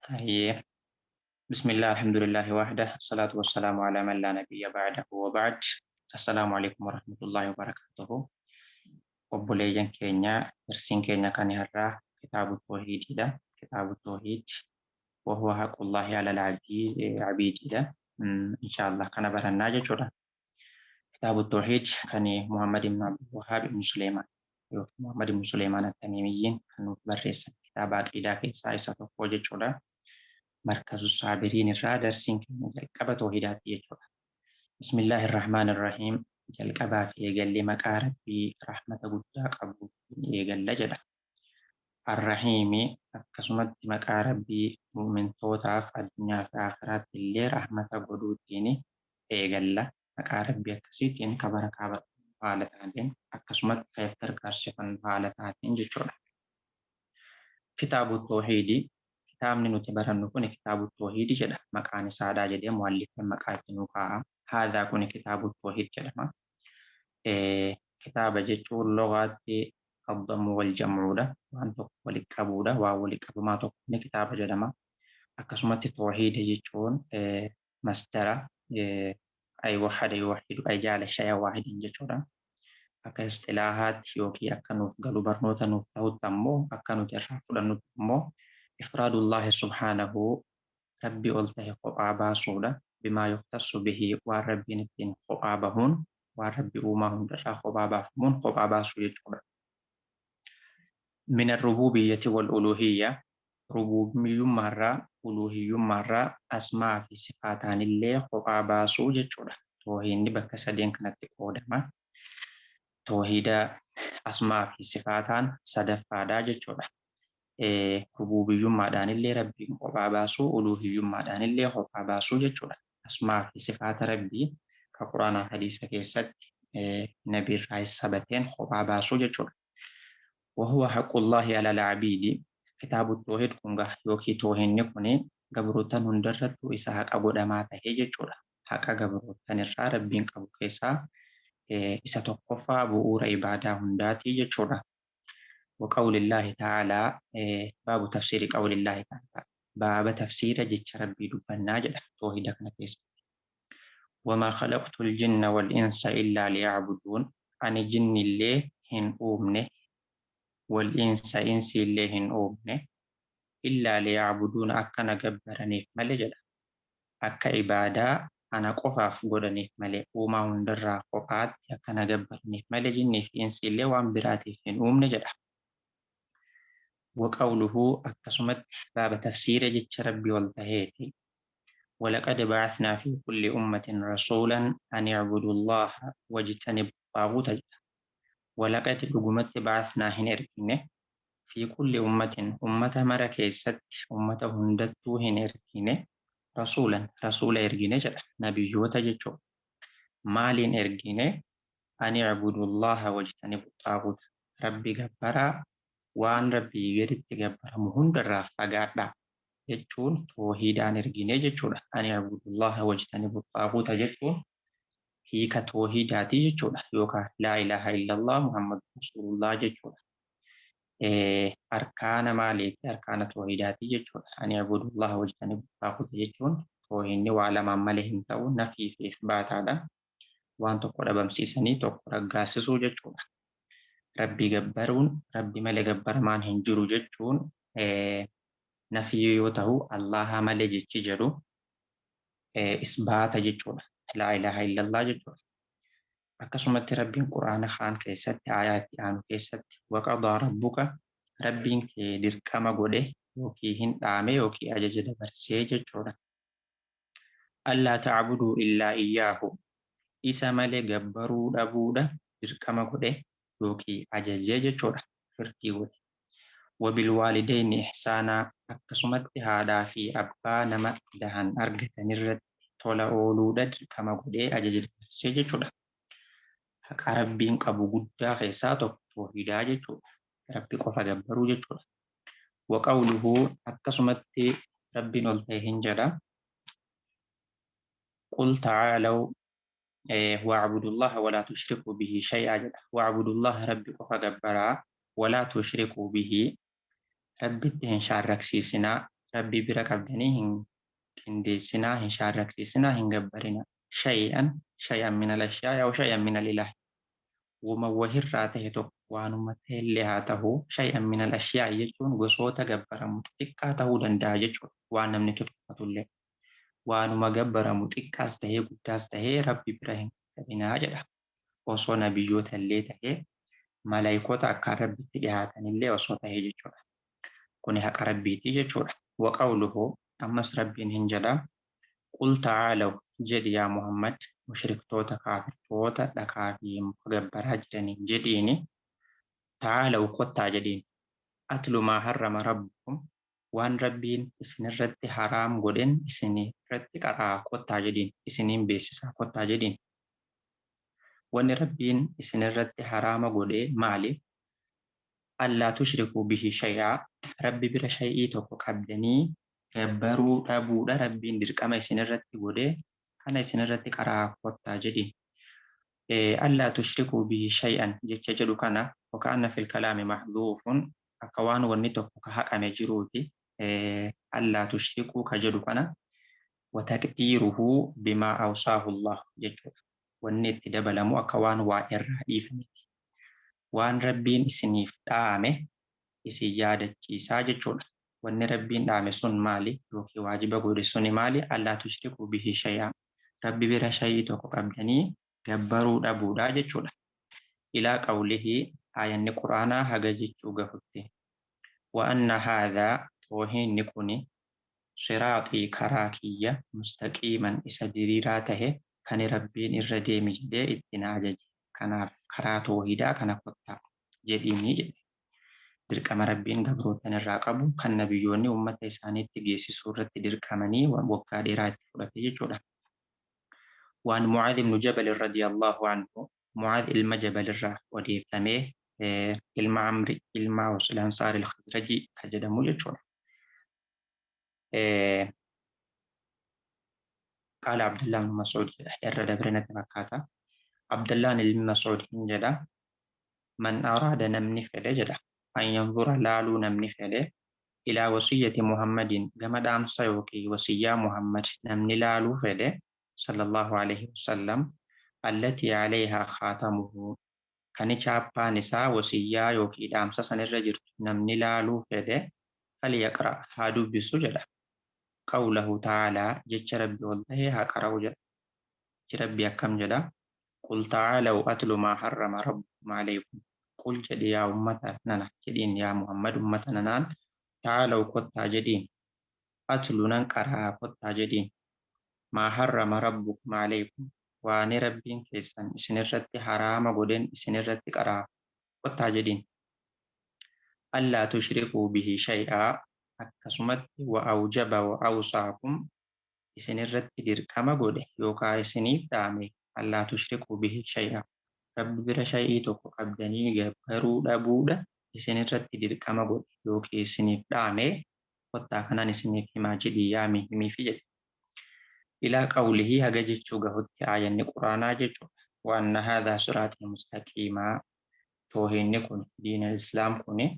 هي بسم الله الحمد لله وحده الصلاة والسلام على من لا نبي بعده وبعد. السلام عليكم ورحمة الله وبركاته. وبوليجن كينيا درسين كينيا كان يهرا كتاب التوحيد ده كتاب التوحيد وهو حق الله على العبيد عبيد ده. إن شاء الله كان برنا جورا كتاب التوحيد كان محمد بن عبد الوهاب بن سليمان محمد بن سليمان التميميين كانوا برسا كتاب عقيدة في سايسة توجد جورا مركز الصابرين الرادر سينك جلقبة توحيدات يجورا. بسم الله الرحمن الرحيم. جلقبة في يقل مكارب في رحمة قداء قبو يقل جدا الرحيم أكسمت مكارب مؤمن توتاف الدنيا في آخرات اللي رحمة قدوتيني يقل مكارب بيكسيتين كبر كبر فالتاتين أكسمت كيف تركرشفن فالتاتين جدا. كتاب التوحيد كتابni nuti barannu kun kitaabu toohidi jedha. Maqaan isaadhaa jedhee muallifni maqaa itti nuu kaa'a. Haadaa kun kitaabu toohid jedhama. Kitaaba jechuun logaatti abdamu wal jam'uudha. Waan tokko walitti qabuudha. Waan walitti qabamaa tokko ni kitaaba jedhama. Akkasumatti toohida jechuun masdara ay wahada yuwahidu ay jaala shaya waahidin jechuudha. Akka istilaahaatti yookiin akka nuuf galu barnoota nuuf ta'utti ammoo akka nuti irraa fudhannutti immoo إفراد الله سبحانه ربي ألته قبابا سودا بما يختص به وربي نتين قبابهون وربي أمهم دشا قبابا فمون قبابا سودا من الربوبية والألوهية ربوبي مرة ألوهي مرة أسماء في صفاتان الله قبابا سودا توهين بك سدين كانت قودما توهيد أسماء في صفاتان صدف فادا جتشودا rububiyyummaadhaan illee rabbiin kophaa baasuu uluhiyyummaadhaan illee kophaa baasuu jechuudha. Asmaa fi sifaata rabbii ka quraanaa hadiisa keessatti nabii irraa sabateen kophaa baasuu jechuudha. Wahuwa haqqullaahi ala alcabiidi kitaabu toohid kun yookiin toohinni kun gabrootan hundarrattuu isa haqa godhamaa tahee jechuudha. Haqa gabrootan irraa rabbiin qabu keessaa isa tokkoffaa bu'uura ibaadaa hundaatii jechuudha. وقول الله تعالى باب تفسير قول الله تعالى باب تفسير جتش ربي دبنا جل توحيدك نفيس وما خلقت الجن والإنس إلا ليعبدون أنا جن اللي هن أومنه والإنس إنس اللي هن أومنه إلا ليعبدون أكنا جبرني ملجل أك عبادة أنا قفاف قدني ملي وما هندر قفات أكنا جبرني ملجني في إنس اللي وان براتي هن أومنه جل وقوله أكسمت باب تفسير جتش ربي والتهيتي ولقد بعثنا في كل أمة رسولا أن يعبدوا الله واجتنبوا الطاغوت ولقد لقمت بعثنا هنركينه في كل أمة مركيست أمة هندتو هنركينه رسول إرجينه جل نبي جوتا جتشو مال إرجينه أن يعبدوا الله واجتنبوا الطاغوت ربي غبرا waan rabbii gaditti gabbaramu hundarraa fagaadhaa jechuun toohidaan ergine jechuudha. Ani abudullaha wajtanibu xaaguuta jechuun hiika toohidaatii jechuudha yookaan laa ilaaha illallah muhammad rasulullah jechuudha. Arkaana maaliiti? Arkaana toohidaatii jechuudha. Ani abudullaha wajtanibu xaaguuta jechuun toohinni waa lamaan malee hin ta'u nafii fi isbaataadha. Waan tokko dhabamsiisanii tokko raggaasisuu jechuudha. Rabbi gabbaruun rabbi malee gabbaramaan hin jiru jechuun nafii yoo ta'u allaha malee jechi jedhu isbaata jechuudha. Laa ilaaha illallah jechuudha. Akkasumatti rabbiin quraana kaan keessatti aayaa itti aanu keessatti waqadaa rabbuka rabbiin kee dirqama godhe yookiin hin dhaame yookiin ajaja dabarsee jechuudha. Allaa ta'buduu illaa iyyaahu isa malee gabbaruu dhabuudha dirqama godhe yookiin ajajee jechuudha firtii godhe. Wabilwaalidayni ihsaanaa akkasumatti haadhaa fi abbaa nama dahan argatan irratti tola ooluudha dirqama godhee ajaja dabarsee jechuudha. Haqa rabbiin qabu guddaa keessaa tokko toohidaa jechuudha. Rabbi qofa gabbaruu jechuudha. Waqawluhu akkasumatti rabbiin ol ta'e hin jedha. Qul ta'aalaw واعبدوا الله ولا تشركوا به شيئا واعبدوا الله ربي قف جبرا ولا تشركوا به ربي تهن شارك سيسنا ربي برا قبدني هندسنا هنشاركتسنا هنجبرنا شيئا من الأشياء أو شيئا من الإله وما وهر راته تو وانو متهل هاته شيئا من الأشياء يجون وصوت جبر متكاته دندا يجون وانا من تطلع وانو ما جبر متكاس تهي قداس تهي ربي برهن كبنا جدا وصونا بيوت اللي تهي ملايكوت أكا ربي تليهاتن اللي وصوت هي جدا كوني حق ربي تيجي وقوله أمس ربي هنجلا قل تعالوا جد يا محمد مشرك توتا كافر توتا لكافي مقبرا جدني جديني تعالوا قطع جدين أتلو ما حرم ربكم وان ربين إسن الرد حرام قدن إسن رد قرا قطع جدين إسنين بيسسا قطع جدين وان ربين إسن الرد حرام قدن مالي ألا تشركوا به شيئا ربي بلا شيء توقع قبدني برو أبو ربين دركما إسن الرد قدن كان إسن الرد قرا قطع جدين ألا تشركوا به شيئا جتجد كان وكأن في الكلام محذوف أكوان ونتوك كحق مجروتي ألا تشركوا كجد كان وتكتيره بما أوصاه الله جتجد والنت دبلمو أكوان وائر إيفنتي وان ربين إسنيف دامه إسيادة جيسا جتجد وان ربين دامه سن مالي روكي واجب قول سن مالي ألا تشركوا به شيئا ربي بلا شيء توقع قبدني gabbaruu dhabuudha jechuudha. Ilaa qawlihi aayanni quraanaa haga jechuu gahutti. Wa'anna haadhaa toohiinni kuni siraaxii karaa kiyya mustaqiiman isa diriiraa tahe kan rabbiin irra deemi jedhee ittiin ajaje. Kanaaf karaa toohidaa kana kottaa jedhiinii jedhe. Dirqama rabbiin gabrootan irraa qabu kan nabiyyoonni uummata isaaniitti geessisuu irratti dirqamanii waggaa dheeraa itti fudhate jechuudha. وعن معاذ بن جبل رضي الله عنه معاذ المجبل الراه وديفمه المعمري المعوس الأنصار الخزرجي كجد مجدشون قال عبد الله بن مسعود الرد برنة مكاتا عبد الله بن مسعود جدا من أراد نمني فله جدا أن ينظر لالو نمني فله إلى وصية محمد جمد أم سيوكي وصية محمد نمني لالو فله صلى الله عليه وسلم التي عليها خاتمه كان شابا نساء وصية يوكي دامسا سنرجر نمني لالو فده فليقرأ هادو بسجدة قوله تعالى جيش ربي والله هكرا وجد ربي أكم جدا قل تعالوا أتلوا ما حرم ربكم عليكم قل جدي يا أمتنا جدين يا محمد أمتنا تعالوا قطع جدين أتلوا ننكرها قطع جدين ما حرم ربكم عليكم وان ربين كيسان إسنرت حرام قدن إسنرت قرا قطع جدين ألا تشركوا به شيئا أكسمت وأوجب وأوصاكم إسنرت دركما قد يوكا إسنيف دامي ألا تشركوا به شيئا رب بر شيء توكو قبدني جبرو دابودا إسنرت دركما قد يوكي إسنيف دامي قطع كنان إسنيف ما جدي يامي همي في جد إلى قوله هججت جهد آية القرآن جج وأن هذا صراط مستقيما توهين كن دين الإسلام كن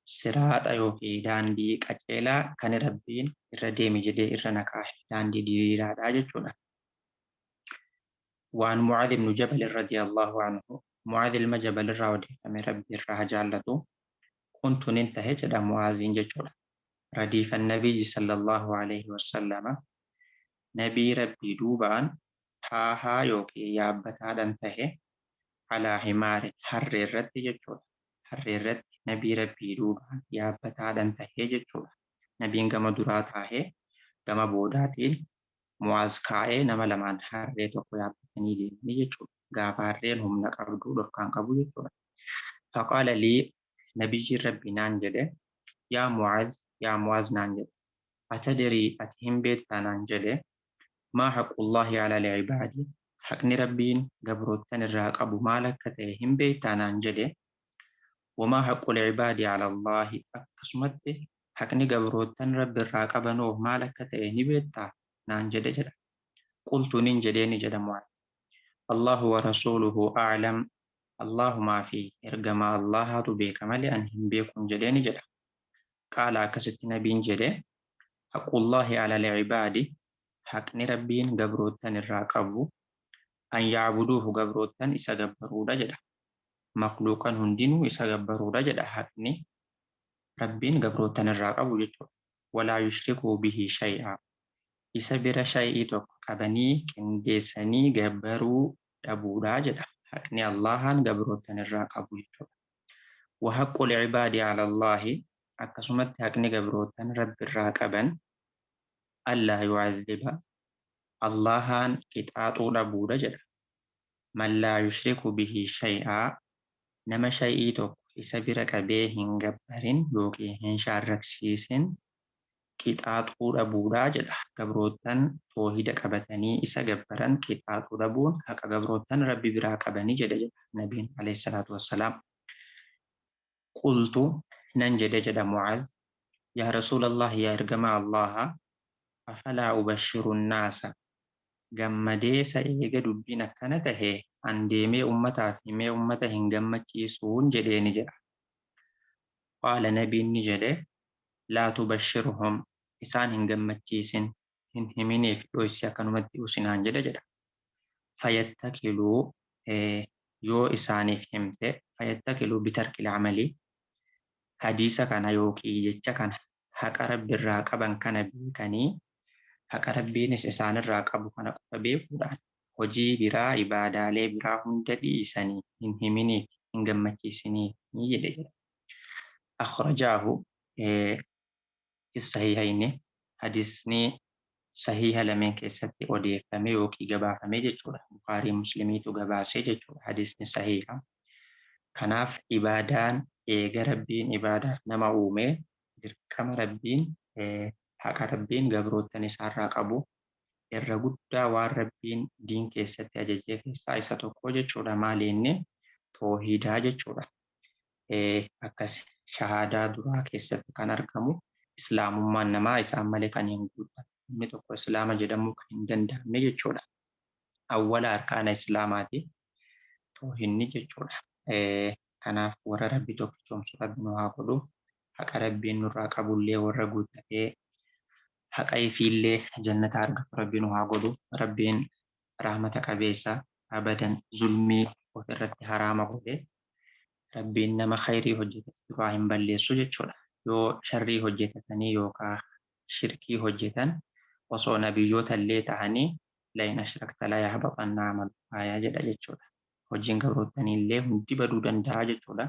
صراط أيوكي داندي كجلا كان ربين إرديم جدي إرنكاه داندي ديرا ججنا وعن معاذ بن جبل رضي الله عنه معاذ المجبل الراودي كم ربي الرهجالته كنت ننتهي جدا معاذ ججنا رديف النبي صلى الله عليه وسلم نبي ربي دوبان تاها يوكي يابتادن تهي على حمار حررت ججول حررت نبي ربي دوبان يابتادن تهي ججول نبي انقام درات هاي قام بوداتين معاذ كاي نما لمان حررت وكو يابتني دي ججول غافارين هم نقابدو لركان قبو ججول فقال لي نبي ربي نانجده يا معاذ نانجده أتدري أتهم بيت نانجده ما حق الله على العباد حق ربين قبروتن الراق أبو مالك كتهم بيتانا جده وما حق العباد على الله أكسمته حق قبروتن رب الراق بنوه مالك كتهم بيتا نانجده جده قلت ننجدين جده معي الله ورسوله أعلم الله ما فيه إرقما الله تبيك ملي أنهم بيكم جدين جده قال كست نبين جده haqqullaahi ala al-cibaadi haqni rabbiin gabroottan irraa qabu an yacbuduuhu gabroottan isa gabbaruudha jedha. Makluuqan hundinuu isa gabbaruudha jedha haqni rabbiin gabroottan irraa qabu jechuudha. Walaa yushrikuu bihi shay'aa isa bira shay'ii tokko qabanii qindeessanii gabbaruu dhabuudha jedha. Haqni Allahan gabroottan irraa qabu jechuudha. وحق العباد على الله akkasumatti haqni gabroottan rabbi irraa qaban allaa yu'adhiba Allahan qixaaxuu dhabuudha jedha. Man laa yushriku bihi shay'aa nama shay'ii tokko isa bira qabee hin gabbarin yookiin hin shaarraksiisin qixaaxuu dhabuudha jedha. Gabroottan toohida qabatanii isa gabbaran qixaaxuu dhabuun haqa gabroottan rabbi biraa qabanii jedha nabiin alayhi salaatu wassalaam. Qultu nan jedha Mu'aaz yaa Rasuulallah yaa ergamaa Allaha afalaa ubashiru naasa gammadee sa eega dubbiin akkana tahe an deemee ummataaf himee ummata hin gammachiisuun jedheeni jedha. Qaala nabiin ni jedhe laa tubashirhum isaan hin gammachiisin hin himineef dhoysi akkanumatti usinaan jedha. Fayyattakiluu yoo isaaniif himte fayyattakiluu bitarkil amalii hadiisa kana yookiin jecha kana haqa rabbiirraa qaban kana beekanii haqa rabbiinis isaanirraa qabu kana qofa beekuudhaan hojii biraa ibaadaalee biraa hunda dhiisanii hin himiniif hin gammachiisinii ni jedhe. Akhrajaahu sahihayni hadiisni sahiha lameen keessatti odeeffame yookiin gabaafame jechuudha. Bukaarii Muslimiitu gabaasee jechuudha. Hadiisni sahiha. Kanaaf ibaadaan eega rabbiin ibaadaaf nama uume dirqama rabbiin haqa rabbiin gabroottan isaarraa qabu irra guddaa waan rabbiin diin keessatti ajajee keessaa isa tokko jechuudha. Maali inni toohidaa jechuudha. Akkas shahaadaa duraa keessatti kan argamu islaamummaan namaa isaan malee kan hin guutamne. Inni tokko islaama jedhamuu kan hin danda'amne jechuudha. Awwala arkaana islaamaati toohinni jechuudha. Kanaaf warra rabbi tokkichoomsu rabbi nu haa godhu. Haqa rabbiin nurraa qabullee warra guuttatee haqa ifiillee jannata argatu rabbi nu haa godhu. Rabbiin rahmata qabeessa abadan zulmii ofirratti haraama godhe rabbiin nama khayrii hojjete duraa hin balleessu jechuudha. Yoo sharrii hojjetatanii yookaan shirkii hojjetan osoo nabiyyoota illee ta'anii lain ashrakta la yahbatanna amaluka jedha jechuudha. Hojiin gabroottanii illee hundi baduu danda'a jechuudha.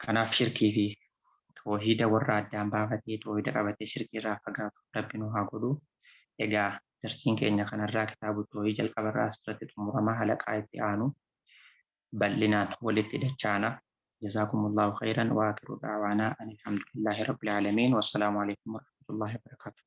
Kanaaf shirkii fi toohida warra addaan baafatee toohida qabatee shirkii irraa fagaatu rabbi nu haa godhu. Egaa darsiin keenya kanarraa kitaaba toohii jalqabarraa asirratti xumurama halaqaa itti aanu bal'inaan walitti dachaana. جزاكم الله خيرا وآخر دعوانا أن الحمد لله رب العالمين والسلام عليكم ورحمة الله وبركاته.